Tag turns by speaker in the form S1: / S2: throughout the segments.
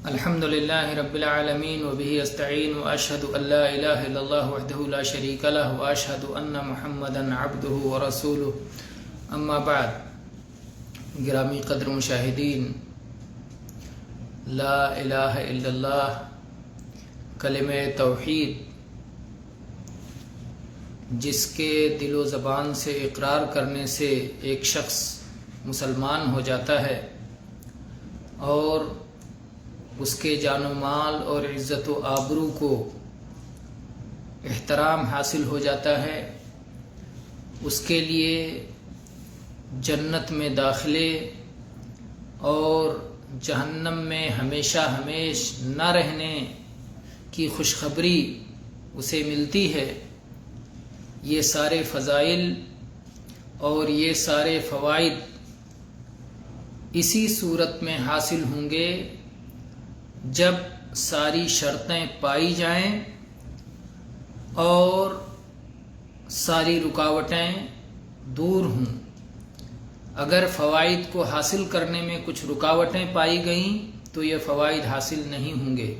S1: الحمد لله رب العالمين وبه استعين واشهد ان لا اله الا الله وحده لا شريك له واشهد ان محمدا عبده ورسوله اما بعد. گرامی قدر مشاہدین، لا الہ الا اللہ کلمہ توحید جس کے دل و زبان سے اقرار کرنے سے ایک شخص مسلمان ہو جاتا ہے اور اس کے جان و مال اور عزت و آبرو کو احترام حاصل ہو جاتا ہے، اس کے لیے جنت میں داخلے اور جہنم میں ہمیشہ نہ رہنے کی خوشخبری اسے ملتی ہے. یہ سارے فضائل اور یہ سارے فوائد اسی صورت میں حاصل ہوں گے جب ساری شرطیں پائی جائیں اور ساری رکاوٹیں دور ہوں. اگر فوائد کو حاصل کرنے میں کچھ رکاوٹیں پائی گئیں تو یہ فوائد حاصل نہیں ہوں گے.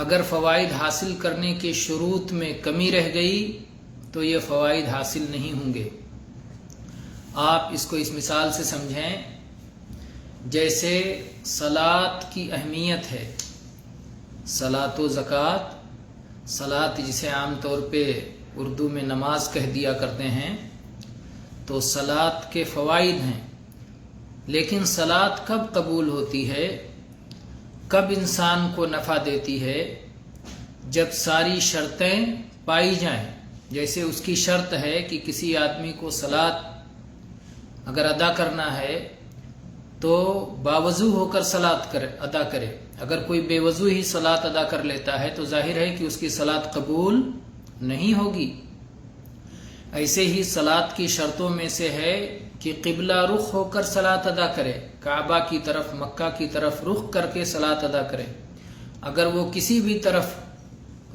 S1: اگر فوائد حاصل کرنے کے شروط میں کمی رہ گئی تو یہ فوائد حاصل نہیں ہوں گے. آپ اس کو اس مثال سے سمجھیں، جیسے صلاۃ کی اہمیت ہے، صلاۃ و زکوٰۃ. صلاۃ جسے عام طور پہ اردو میں نماز کہہ دیا کرتے ہیں، تو صلاۃ کے فوائد ہیں. لیکن صلاۃ کب قبول ہوتی ہے، کب انسان کو نفع دیتی ہے؟ جب ساری شرطیں پائی جائیں. جیسے اس کی شرط ہے کہ کسی آدمی کو صلاۃ اگر ادا کرنا ہے تو باوضو ہو کر صلاۃ ادا کرے. اگر کوئی بے وضو ہی صلاۃ ادا کر لیتا ہے تو ظاہر ہے کہ اس کی صلاۃ قبول نہیں ہوگی. ایسے ہی صلاۃ کی شرطوں میں سے ہے کہ قبلہ رخ ہو کر صلاۃ ادا کرے، کعبہ کی طرف، مکہ کی طرف رخ کر کے صلاۃ ادا کرے. اگر وہ کسی بھی طرف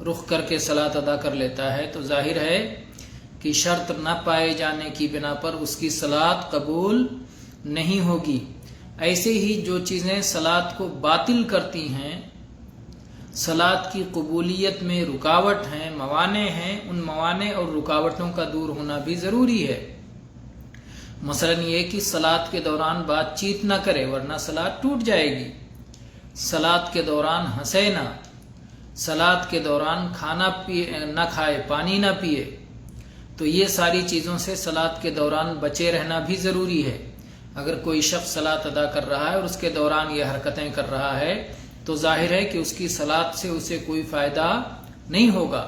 S1: رخ کر کے صلاۃ ادا کر لیتا ہے تو ظاہر ہے کہ شرط نہ پائے جانے کی بنا پر اس کی صلاۃ قبول نہیں ہوگی. ایسے ہی جو چیزیں صلاۃ کو باطل کرتی ہیں، صلاۃ کی قبولیت میں رکاوٹ ہیں، موانع ہیں، ان موانع اور رکاوٹوں کا دور ہونا بھی ضروری ہے. مثلا یہ کہ صلاۃ کے دوران بات چیت نہ کرے ورنہ صلاۃ ٹوٹ جائے گی. صلاۃ کے دوران ہنسے نہ، صلاۃ کے دوران کھانا نہ کھائے، پانی نہ پیے. تو یہ ساری چیزوں سے صلاۃ کے دوران بچے رہنا بھی ضروری ہے. اگر کوئی شخص صلاۃ ادا کر رہا ہے اور اس کے دوران یہ حرکتیں کر رہا ہے تو ظاہر ہے کہ اس کی صلاۃ سے اسے کوئی فائدہ نہیں ہوگا،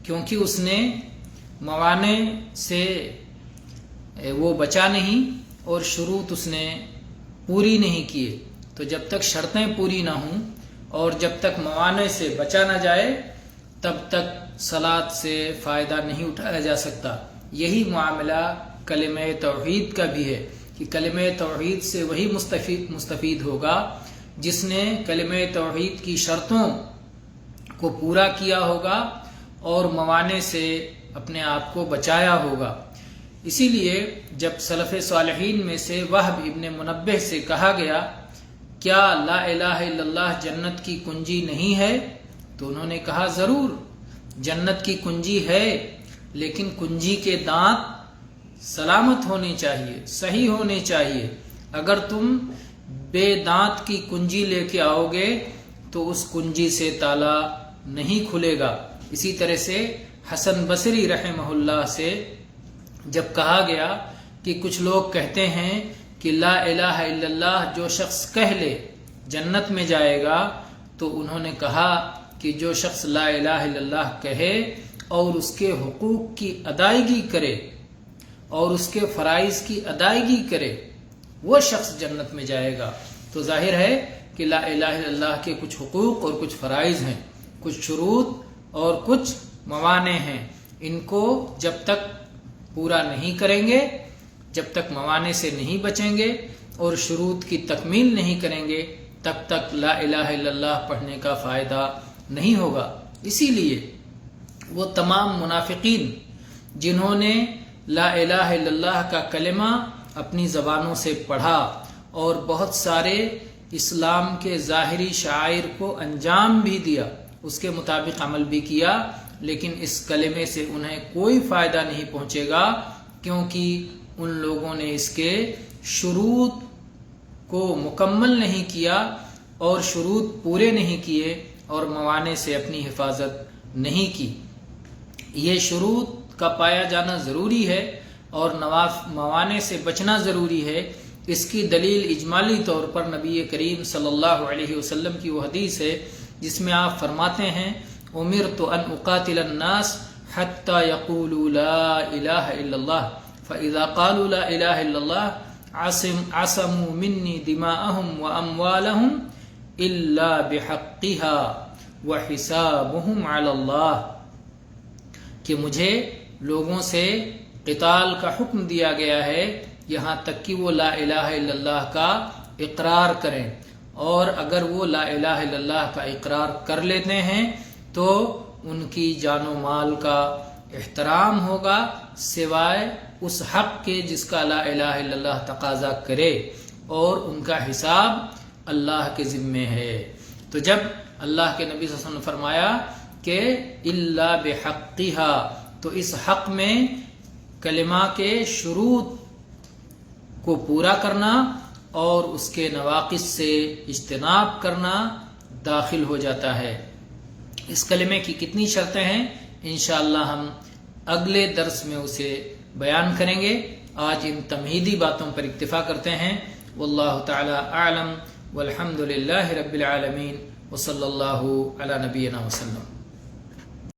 S1: کیونکہ اس نے موانع سے وہ بچا نہیں اور شروط اس نے پوری نہیں کیے. تو جب تک شرطیں پوری نہ ہوں اور جب تک موانع سے بچا نہ جائے تب تک صلاۃ سے فائدہ نہیں اٹھایا جا سکتا. یہی معاملہ کلمہ توحید کا بھی ہے کہ کلمہ توحید سے وہی مستفید ہوگا جس نے کلمہ توحید کی شرطوں کو پورا کیا ہوگا اور موانع سے اپنے آپ کو بچایا ہوگا. اسی لیے جب سلف صالحین میں سے وہب ابن منبہ سے کہا گیا کیا لا الہ الا اللہ جنت کی کنجی نہیں ہے، تو انہوں نے کہا ضرور جنت کی کنجی ہے، لیکن کنجی کے دانت سلامت ہونے چاہیے، صحیح ہونے چاہیے. اگر تم بے دانت کی کنجی لے کے آؤ گے تو اس کنجی سے تالا نہیں کھلے گا. اسی طرح سے حسن بصری رحمہ اللہ سے جب کہا گیا کہ کچھ لوگ کہتے ہیں کہ لا الہ الا اللہ جو شخص کہہ لے جنت میں جائے گا، تو انہوں نے کہا کہ جو شخص لا الہ الا اللہ کہے اور اس کے حقوق کی ادائیگی کرے اور اس کے فرائض کی ادائیگی کرے وہ شخص جنت میں جائے گا. تو ظاہر ہے کہ لا الہ الا اللہ کے کچھ حقوق اور کچھ فرائض ہیں، کچھ شروط اور کچھ موانع ہیں. ان کو جب تک پورا نہیں کریں گے، جب تک موانع سے نہیں بچیں گے اور شروط کی تکمیل نہیں کریں گے تب تک لا الہ الا اللہ پڑھنے کا فائدہ نہیں ہوگا. اسی لیے وہ تمام منافقین جنہوں نے لا الہ الا اللہ کا کلمہ اپنی زبانوں سے پڑھا اور بہت سارے اسلام کے ظاہری شعائر کو انجام بھی دیا، اس کے مطابق عمل بھی کیا، لیکن اس کلمے سے انہیں کوئی فائدہ نہیں پہنچے گا، کیونکہ ان لوگوں نے اس کے شروط کو مکمل نہیں کیا اور شروط پورے نہیں کیے اور موانع سے اپنی حفاظت نہیں کی۔ یہ شروط کا پایا جانا ضروری ہے اور موانع سے بچنا ضروری ہے۔ اس کی دلیل اجمالی طور پر نبی کریم صلی اللہ علیہ وسلم کی وہ حدیث ہے جس میں آپ فرماتے ہیں امرت ان اقاتل الناس حتى يقولوا لا الہ الا اللہ فاذا قالوا لا الہ الا اللہ عصموا مني دماءهم واموالهم الا بحقها وحسابهم على اللہ، کہ مجھے لوگوں سے قتال کا حکم دیا گیا ہے یہاں تک کہ وہ لا الہ الا اللہ کا اقرار کریں، اور اگر وہ لا الہ الا اللہ کا اقرار کر لیتے ہیں تو ان کی جان و مال کا احترام ہوگا سوائے اس حق کے جس کا لا الہ الا اللہ تقاضا کرے، اور ان کا حساب اللہ کے ذمے ہے۔ تو جب اللہ کے نبی صلی اللہ علیہ وسلم نے فرمایا کہ الا بحقھا، تو اس حق میں کلمہ کے شروط کو پورا کرنا اور اس کے نواقص سے اجتناب کرنا داخل ہو جاتا ہے۔ اس کلمے کی کتنی شرطیں ہیں انشاءاللہ ہم اگلے درس میں اسے بیان کریں گے۔ آج ان تمہیدی باتوں پر اکتفا کرتے ہیں۔ واللہ تعالی اعلم والحمد للہ رب العالمین وصلی اللہ علی نبینا وسلم۔